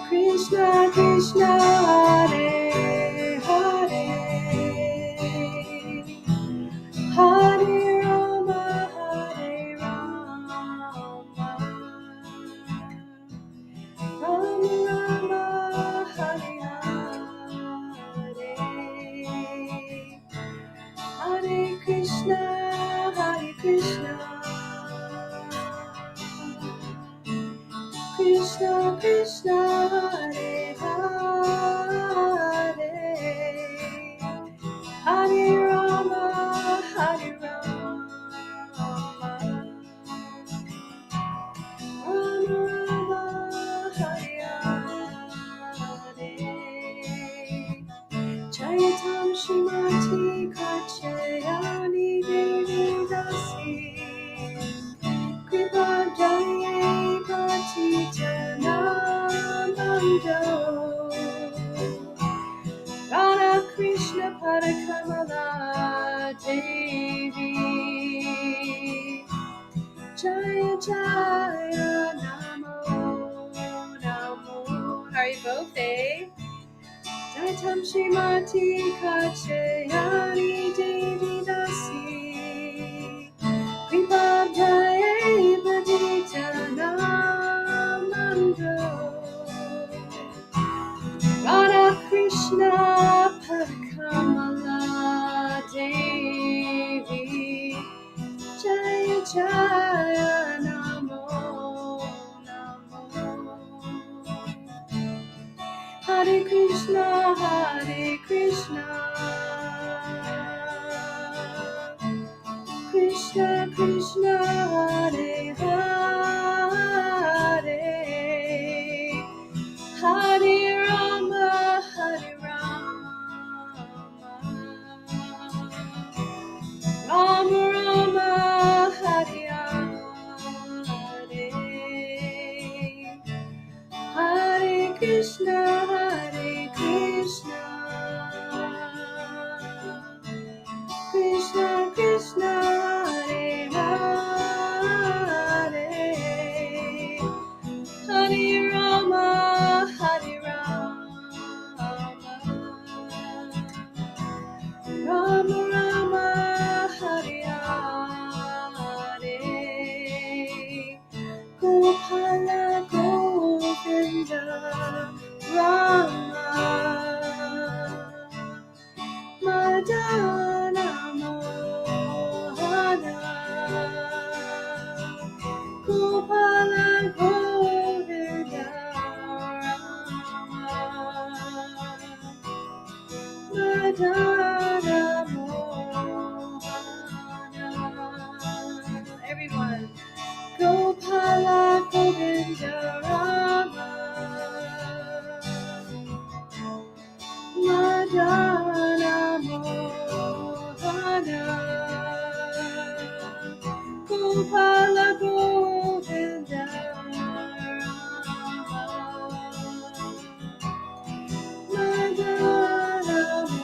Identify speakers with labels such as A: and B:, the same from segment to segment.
A: Krishna Krishna Hare Hare Hare Rama Hare Rama Rama Rama Hare Hare Hare Krishna Krishna Krishna Hare Hare Hare Rama Hare Rama Rama Rama Hare Hare Chayatam Shrimati Kachayani Devi Dasi Kripa Jaya Patitanamando Radha Krishna Parakamala Devi Jaya Jaya Namo Namo Haribo Faye Jaitam Shrimati Kachayani Devi Dasi Kripa Jaya Patitanamando Radha Krishna Parakamala Devi Jaya Jaya Namo Namo Hare Krishna Krishna Krishna Hare Hare Hare Rama Rama Rama Hare Hare Hare Krishna Krishna Krishna Hare Hare Hare Rama Rama Rama Hare Hare Gopala Govinda Rama Madana Mohana Gopala Govinda Rama Madana Mohana. Everyone, Gopala Govinda Rama Madana Mohana Gopala Govinda Rama Madana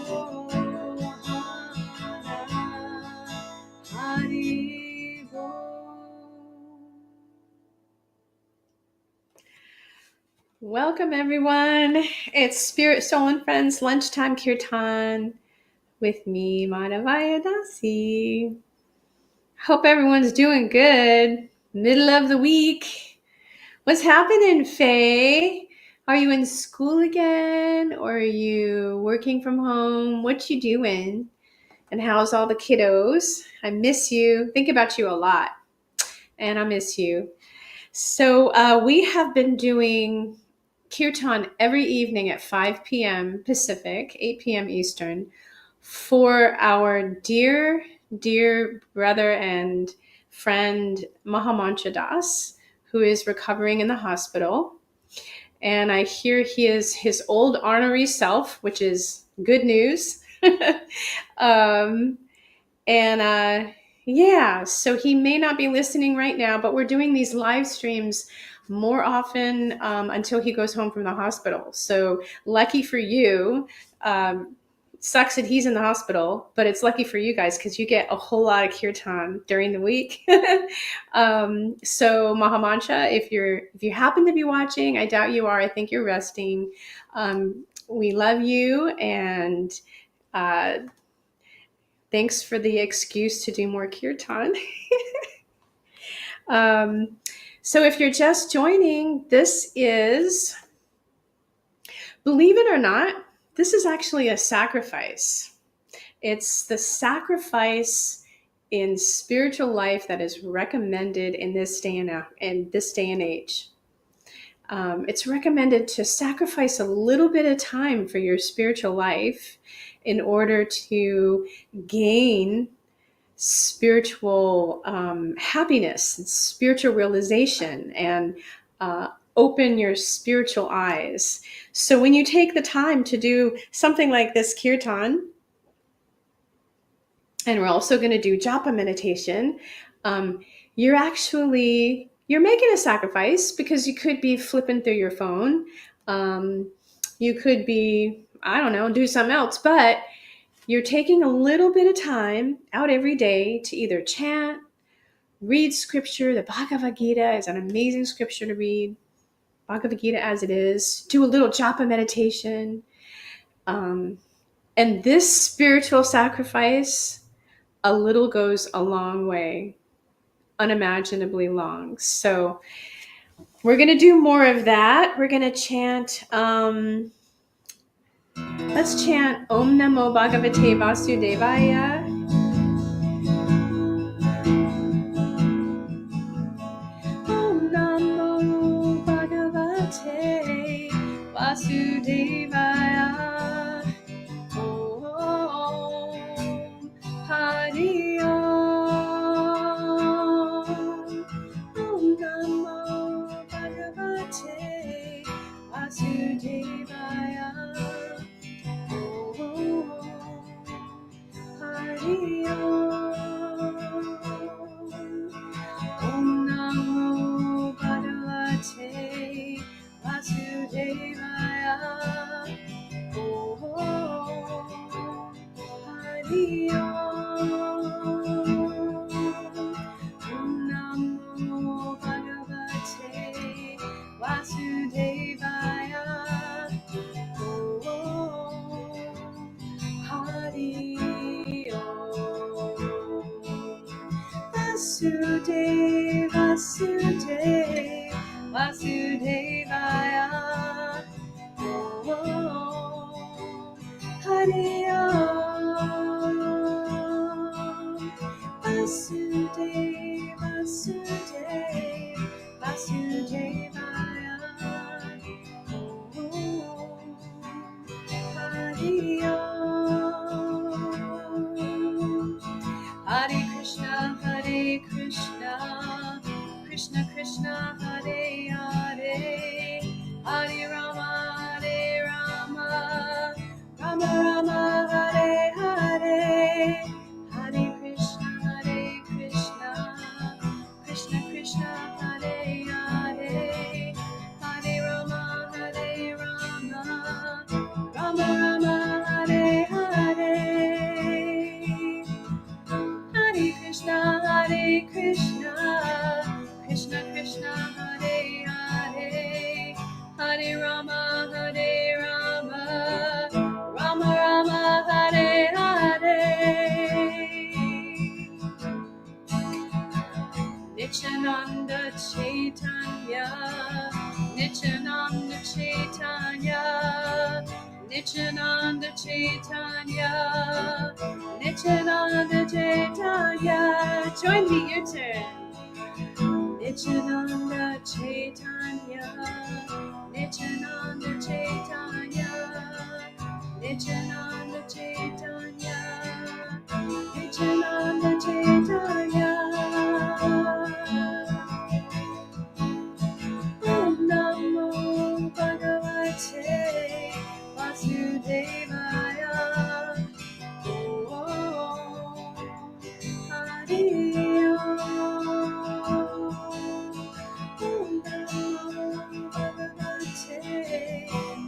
A: Mohana Haribo. Welcome everyone. It's Spirit, Soul, and Friends Lunchtime Kirtan with me, Madhavaya Dasi. Hope everyone's doing good. Middle of the week. What's happening, Faye? Are you in school again? Or are you working from home? What you doing? And how's all the kiddos? I miss you. Think about you a lot. And I miss you. So we have been doing Kirtan every evening at 5 p.m. Pacific, 8 p.m. Eastern, for our dear brother and friend Mahamantra Das, who is recovering in the hospital. And I hear he is his old ornery self, which is good news. Yeah, so he may not be listening right now, but we're doing these live streams more often until he goes home from the hospital. So lucky for you, Sucks that he's in the hospital, but it's lucky for you guys because you get a whole lot of kirtan during the week. So Mahamantra, if you happen to be watching, I doubt you are. I think you're resting. We love you, and thanks for the excuse to do more kirtan. So if you're just joining, this is, believe it or not, this is actually a sacrifice. It's the sacrifice in spiritual life that is recommended in this day and age. It's recommended to sacrifice a little bit of time for your spiritual life in order to gain spiritual happiness and spiritual realization, and open your spiritual eyes. So when you take the time to do something like this kirtan, and we're also going to do japa meditation, you're making a sacrifice, because you could be flipping through your phone, you could be, I don't know, do something else, but you're taking a little bit of time out every day to either chant, read scripture. The Bhagavad Gita is an amazing scripture to read, Bhagavad Gita as it is. Do a little japa meditation. And this spiritual sacrifice, a little goes a long way, unimaginably long. So we're going to do more of that. We're going to chant, let's chant Om Namo Bhagavate Vasudevaya. Om Namo Bhagavate Vasudevaya. Om Hari Om. Om Namo Bhagavate Vasudevaya. Om Hari Om. Om Namo Bhagavate Vasudevaya. Om Hari Om. Om Namo Bhagavate Vasudevaya. Om Hari Om. Vasudev, Vasudev, Vasudevaya. Om Hari Om. Vasudev, Vasudev, Vasudevaya. Om Hari Om. Hare Krishna, Krishna Krishna, Hare Hare, Hare Rama, Rama Rama, Hare Hare, Hare Krishna, Krishna Krishna, Hare Hare, Hare Rama, Rama Rama, Hare Hare. Hare Krishna, Krishna Krishna, Hare Hare, Hare Rama, Rama Rama, Hare Hare. Nityananda Chaitanya, Nityananda Chaitanya, Nityananda Chaitanya, Nityananda Chaitanya. Join me, your turn. Nityananda Chaitanya, Nityananda Chaitanya, Nityananda Chaitanya, Nityananda Chaitanya. Om Namo Bhagavate Vasudevaya. Om Hari Om. Om Namo Bhagavate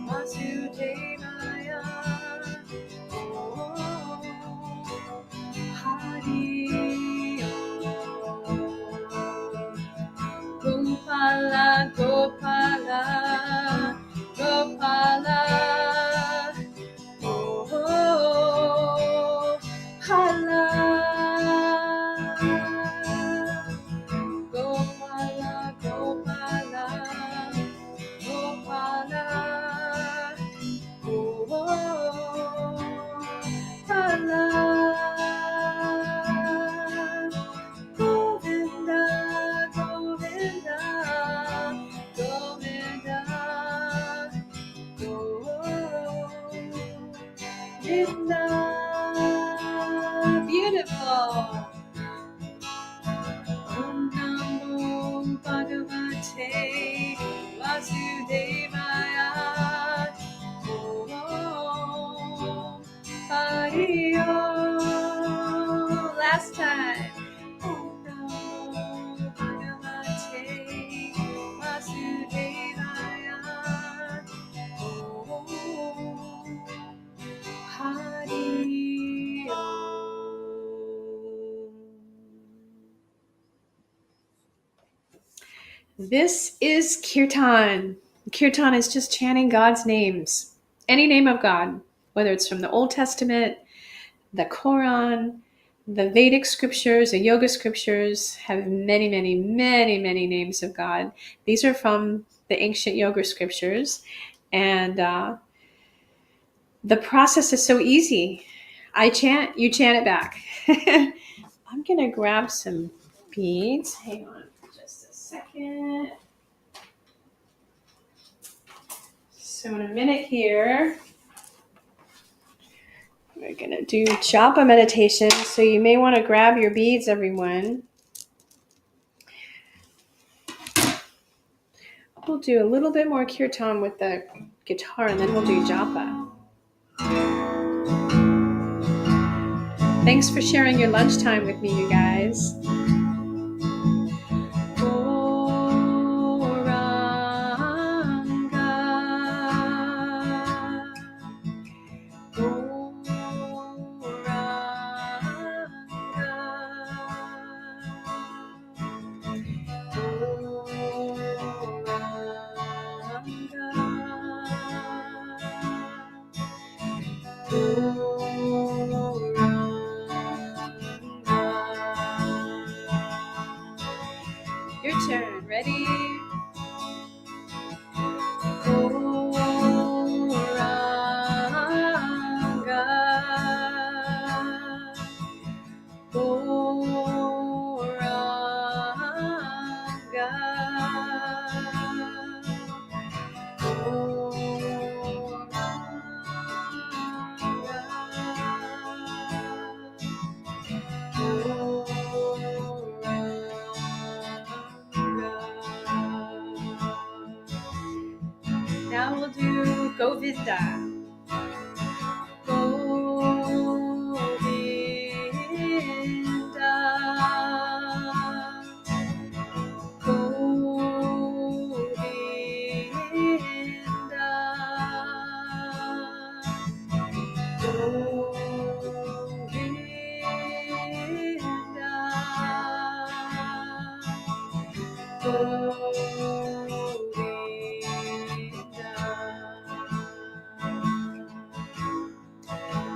A: Vasudevaya. This is Kirtan. Kirtan is just chanting God's names, any name of God, whether it's from the Old Testament, the Quran, the Vedic scriptures, the yoga scriptures have many, many, many, many names of God. These are from the ancient yoga scriptures. And the process is so easy. I chant, you chant it back. I'm going to grab some beads. Hang on just a second. So in a minute here, we're going to do japa meditation. So you may want to grab your beads, everyone. We'll do a little bit more kirtan with the guitar, and then we'll do japa. Thanks for sharing your lunchtime with me, you guys. Your turn. Ready? Now we'll do Govinda.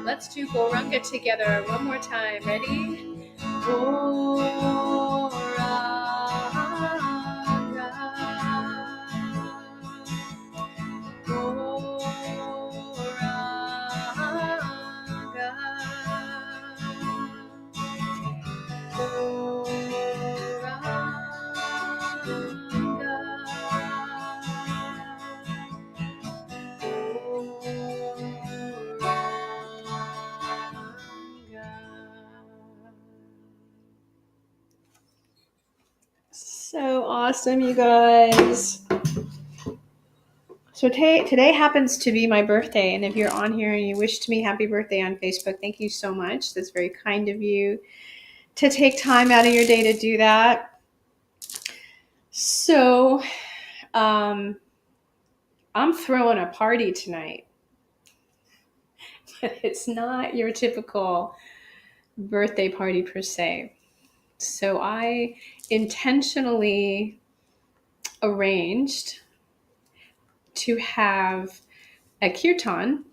A: Let's do Goranga together one more time. Ready? Goranga. So awesome, you guys. So today happens to be my birthday, and if you're on here and you wished me happy birthday on Facebook, thank you so much. That's very kind of you to take time out of your day to do that. So I'm throwing a party tonight, but it's not your typical birthday party per se. So I intentionally arranged to have a kirtan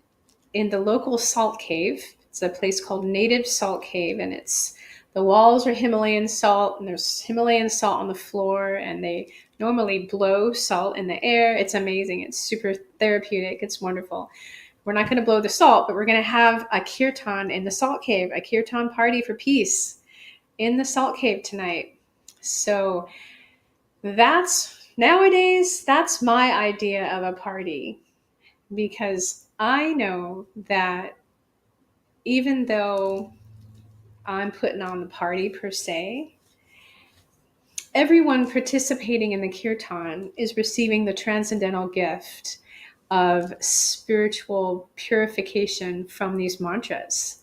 A: in the local salt cave. It's a place called Native Salt Cave, and the walls are Himalayan salt, and there's Himalayan salt on the floor, and they normally blow salt in the air. It's amazing. It's super therapeutic. It's wonderful. We're not going to blow the salt, but we're going to have a kirtan in the salt cave, a kirtan party for peace in the salt cave tonight. So nowadays, that's my idea of a party, because I know that even though I'm putting on the party per se, everyone participating in the kirtan is receiving the transcendental gift of spiritual purification from these mantras.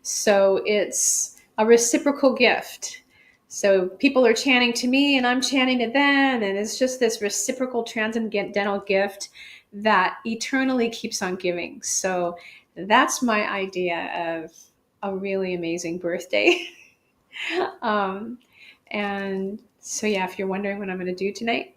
A: So it's a reciprocal gift. So people are chanting to me and I'm chanting to them, and it's just this reciprocal transcendental gift that eternally keeps on giving. So that's my idea of a really amazing birthday. And so yeah, if you're wondering what I'm going to do tonight,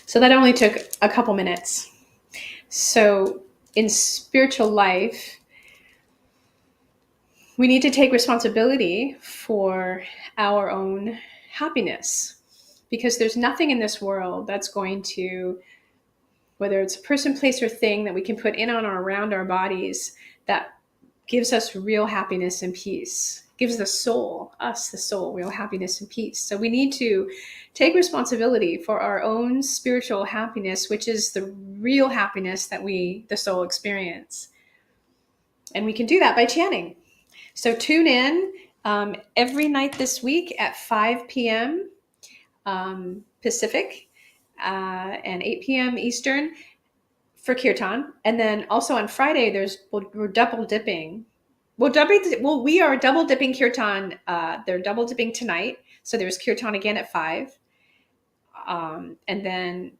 A: So that only took a couple minutes. So in spiritual life, we need to take responsibility for our own happiness, because there's nothing in this world that's going to, whether it's a person, place, or thing that we can put in on or around our bodies, that gives us real happiness and peace, gives the soul, real happiness and peace. So we need to take responsibility for our own spiritual happiness, which is the real happiness that we, the soul, experience. And we can do that by chanting. So tune in every night this week at 5 p.m. Pacific and 8 p.m. Eastern for Kirtan. And then also on Friday, we're double dipping. We are double dipping Kirtan. They're double dipping tonight. So there's Kirtan again at 5. And then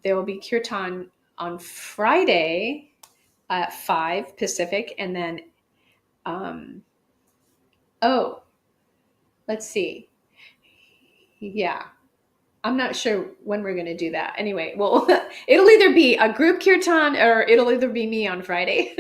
A: there will be Kirtan on Friday at 5 Pacific. And then, let's see. Yeah. I'm not sure when we're going to do that. Anyway, well, it'll either be a group kirtan or it'll either be me on Friday.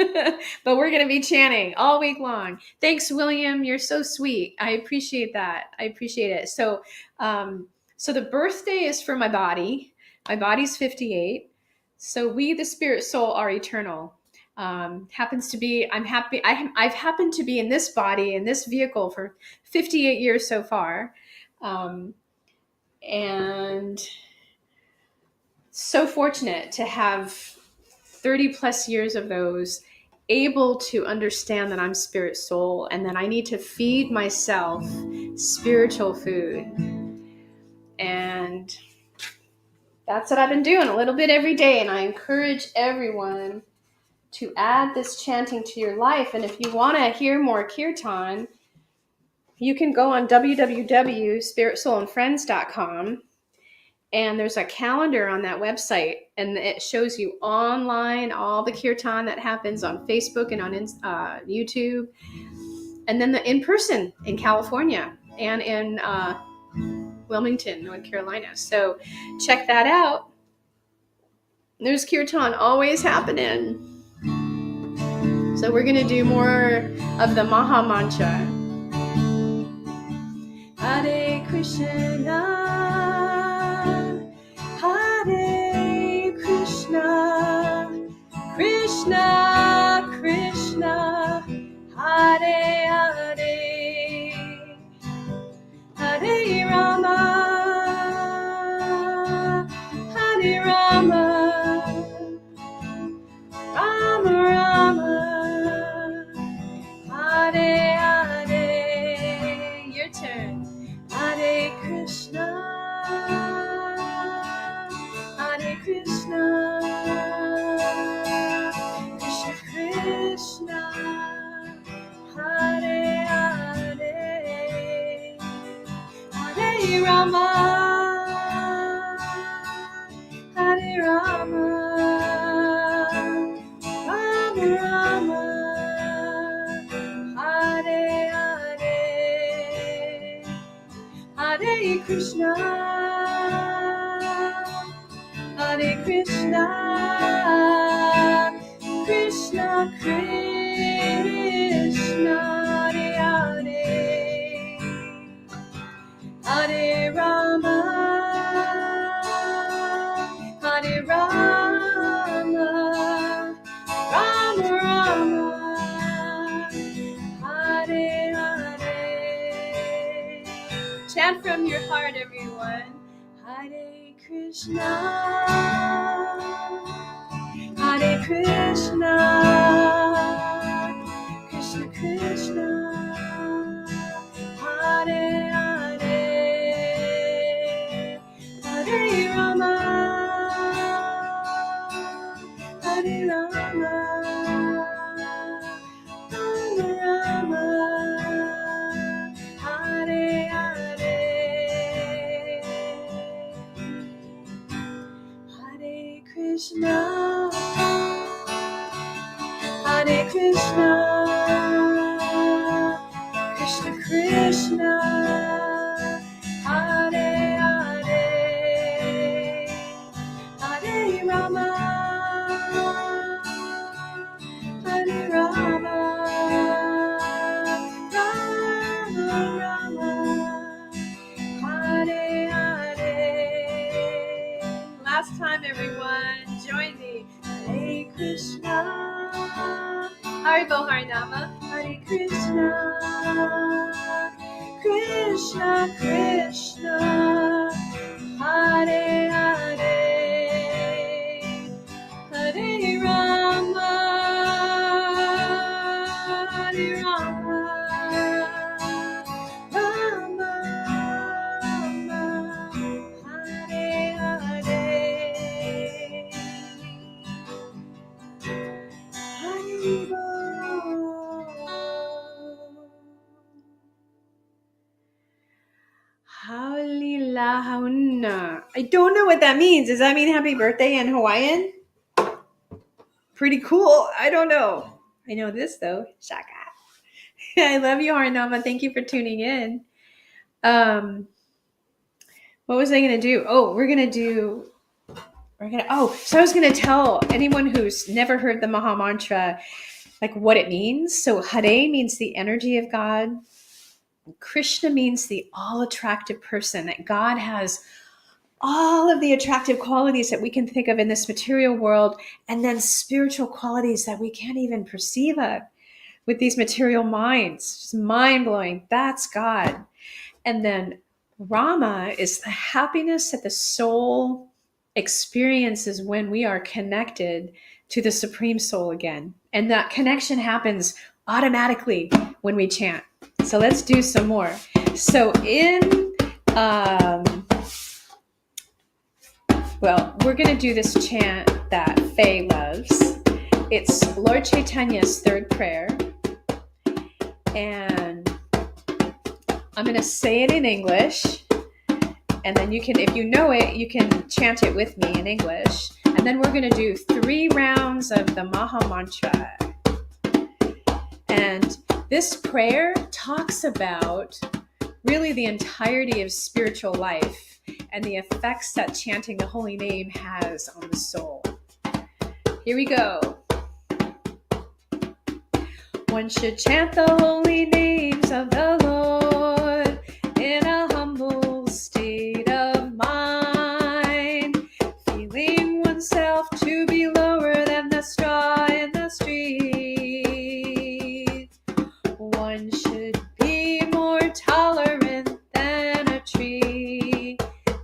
A: But we're going to be chanting all week long. Thanks, William. You're so sweet. I appreciate that. I appreciate it. So the birthday is for my body. My body's 58. So we, the spirit soul, are eternal. Happens to be, I'm happy. I've happened to be in this body, in this vehicle for 58 years so far. And so fortunate to have 30 plus years of those, able to understand that I'm spirit soul and that I need to feed myself spiritual food. And that's what I've been doing a little bit every day. And I encourage everyone to add this chanting to your life. And if you want to hear more kirtan, you can go on www.spiritsoulandfriends.com. And there's a calendar on that website, and it shows you online all the kirtan that happens on Facebook and on YouTube, and then the in person in California and in Wilmington, North Carolina. So check that out. There's kirtan always happening. So we're going to do more of the Maha Mantra. Hare Krishna. Hare Krishna, Krishna Krishna, Hare Hare, Hare Rama, Hare Rama, Rama Rama, Hare Hare. Your turn. Hare Krishna. Krishna, Krishna Krishna, Hare Hare, Hare Rama, Hare Rama, Rama Rama, Hare Hare, Hare Krishna. Hare Krishna, Krishna Krishna, Hare Hare, Hare Rama, Hare Rama, Rama Rama, Hare Hare. Chant from your heart, everyone. Hare Krishna, Hare Krishna, Krishna Krishna, Hare Hare, Hare Rama, Hare Rama, Rama Rama, Hare Hare. Krishna, Hare Krishna, Krishna Krishna, Hare Hare, last time, everyone. Join me. Hare Krishna. Haribo Harinama. Hare Krishna. Krishna Krishna. Hare Hare. Hare Rama. Hare Rama. Rama Rama. Hare Hare. Haribo. Haulila hauna. I don't know what that means. Does that mean happy birthday in Hawaiian? Pretty cool. I don't know. I know this though. Shaka. I love you, Harinama. Thank you for tuning in. What was I gonna do? So I was gonna tell anyone who's never heard the Maha Mantra, like what it means. So Hare means the energy of God. Krishna means the all-attractive person, that God has all of the attractive qualities that we can think of in this material world, and then spiritual qualities that we can't even perceive of with these material minds. Just mind-blowing. That's God. And then Rama is the happiness that the soul experiences when we are connected to the Supreme Soul again. And that connection happens automatically when we chant. So let's do some more. So we're going to do this chant that Faye loves. It's Lord Chaitanya's third prayer. And I'm going to say it in English. And then you can, if you know it, you can chant it with me in English. And then we're going to do 3 rounds of the Maha Mantra. And this prayer talks about really the entirety of spiritual life and the effects that chanting the holy name has on the soul. Here we go. One should chant the holy names of the Lord in a humble state of mind, feeling oneself to be lower than the straw in the street. One should be more tolerant than a tree,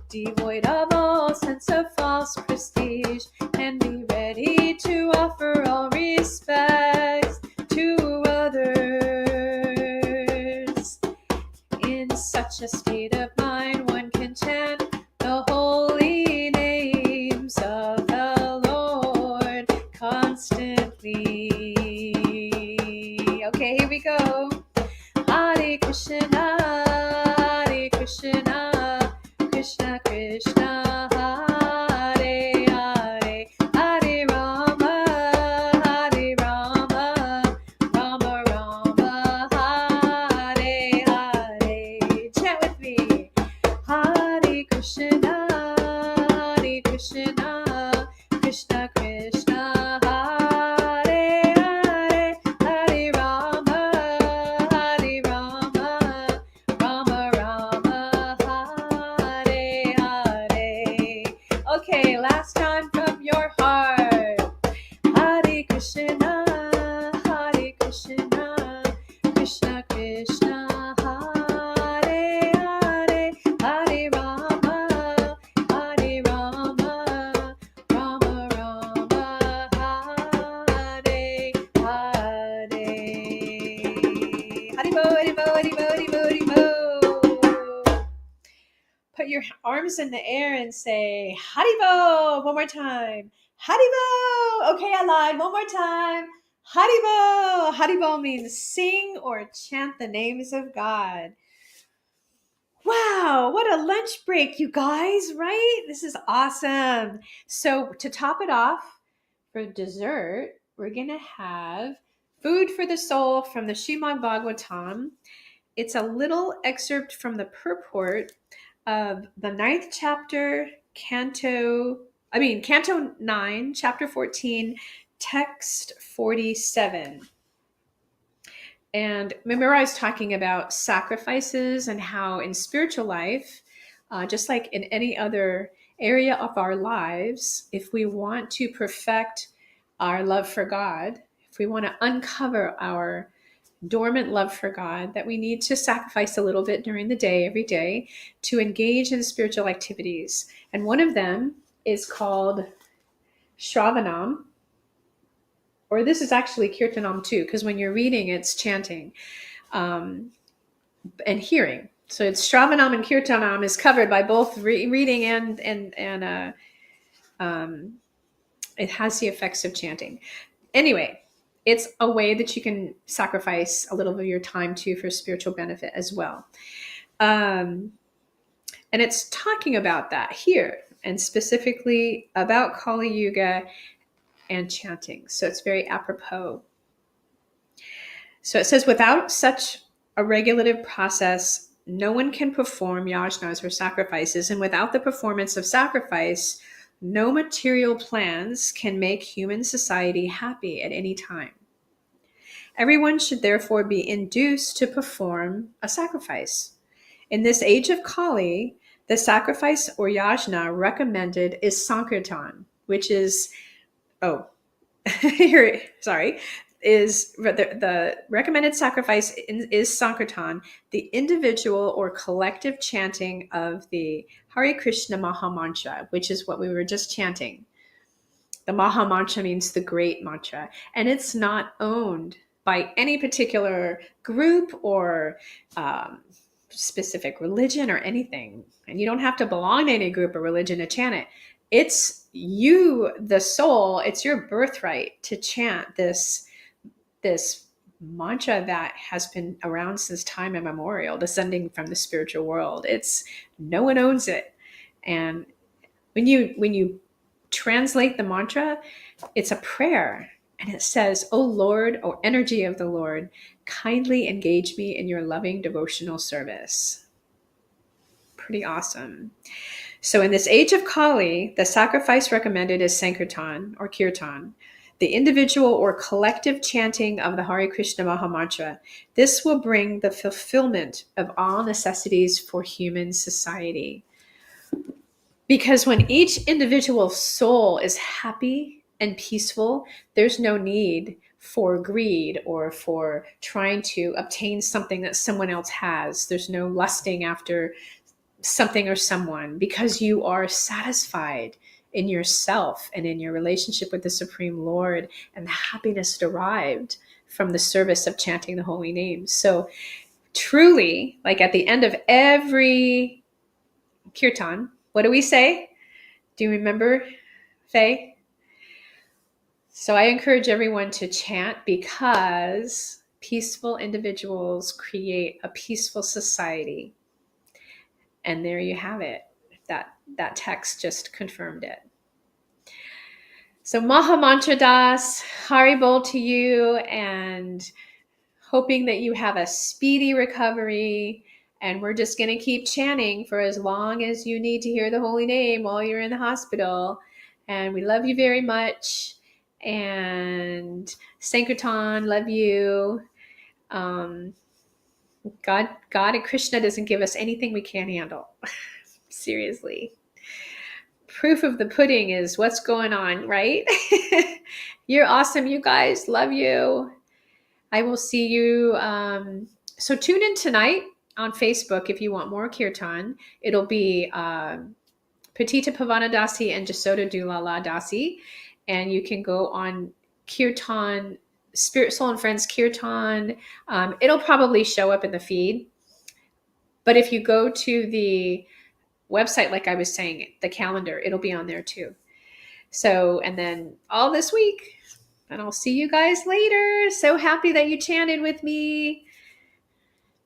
A: devoid of all sense of false prestige, and be ready to offer all respects to others. In such a state of mind, one can chant the holy names of the Lord constantly. Okay, here we go. Hare Krishna, Hare Krishna, Krishna Krishna, Hare Hare, Hare Rama, Hare Rama, Rama Rama, Hare Hare. Chant with me. Hare Krishna, Hare Krishna, Krishna Krishna, Hare Hare, Hare Rama, Hare Rama, Rama Rama, Hare Hare. Okay, last time from your heart. Hare Krishna, Hare Krishna, Krishna Krishna, Hare Hare, Hare Rama, Hare Rama, Rama Rama, Hare Hare. Haribo, Haribo, Haribo, Haribo, Haribo. Put your arms in the air and say Haribo one more time. Haribo. Okay, I lied. One more time. Haribo. Haribo means sing or chant the names of God. Wow, what a lunch break, you guys, right? This is awesome. So to top it off, for dessert, we're going to have Food for the Soul from the Srimad Bhagavatam. It's a little excerpt from the purport of the 9th chapter, Canto 9, chapter 14, text 47. And remember, I was talking about sacrifices and how in spiritual life, just like in any other area of our lives, if we want to perfect our love for God, if we want to uncover our dormant love for God, that we need to sacrifice a little bit during the day, every day, to engage in spiritual activities. And one of them is called Shravanam, or this is actually Kirtanam too, because when you're reading, it's chanting and hearing. So it's Shravanam and Kirtanam is covered by both reading and it has the effects of chanting. Anyway, it's a way that you can sacrifice a little of your time too for spiritual benefit as well. And it's talking about that here, and specifically about Kali Yuga and chanting. So it's very apropos. So it says, without such a regulative process, no one can perform yajnas or sacrifices. And without the performance of sacrifice, no material plans can make human society happy at any time. Everyone should therefore be induced to perform a sacrifice. In this age of Kali, the sacrifice or yajna recommended is Sankirtan, which is, is the recommended sacrifice is Sankirtan, the individual or collective chanting of the Hare Krishna Maha Mantra, which is what we were just chanting. The Maha Mantra means the great mantra, and it's not owned by any particular group or specific religion or anything. And you don't have to belong to any group or religion to chant it. It's you, the soul, it's your birthright to chant this mantra that has been around since time immemorial, descending from the spiritual world. It's no one owns it. And when you translate the mantra, it's a prayer. And it says, "O Lord, O energy of the Lord, kindly engage me in your loving devotional service." Pretty awesome. So in this age of Kali, the sacrifice recommended is Sankirtan or Kirtan, the individual or collective chanting of the Hare Krishna Maha Mantra. This will bring the fulfillment of all necessities for human society. Because when each individual soul is happy and peaceful, there's no need for greed or for trying to obtain something that someone else has. There's no lusting after something or someone, because you are satisfied in yourself and in your relationship with the Supreme Lord, and the happiness derived from the service of chanting the holy names. So truly, like at the end of every kirtan, what do we say? Do you remember, Faye? So I encourage everyone to chant, because peaceful individuals create a peaceful society. And there you have it. That text just confirmed it. So Maha Mantra Das, Haribol to you, and hoping that you have a speedy recovery. And we're just going to keep chanting for as long as you need to hear the holy name while you're in the hospital. And we love you very much. And Sankirtan, love you. God and Krishna doesn't give us anything we can't handle. Seriously. Proof of the pudding is what's going on, right? You're awesome, you guys. Love you. I will see you. So tune in tonight on Facebook if you want more kirtan. It'll be Patita Pavana Dasi and Jasoda Dulala Dasi. And you can go on Kirtan, Spirit, Soul, and Friends Kirtan. It'll probably show up in the feed. But if you go to the website, like I was saying, the calendar, it'll be on there too. So, and then all this week, and I'll see you guys later. So happy that you chanted with me.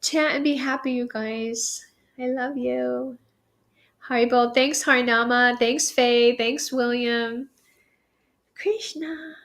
A: Chant and be happy, you guys. I love you. Haribol, thanks Harinama, thanks Faye, thanks William. Krishna.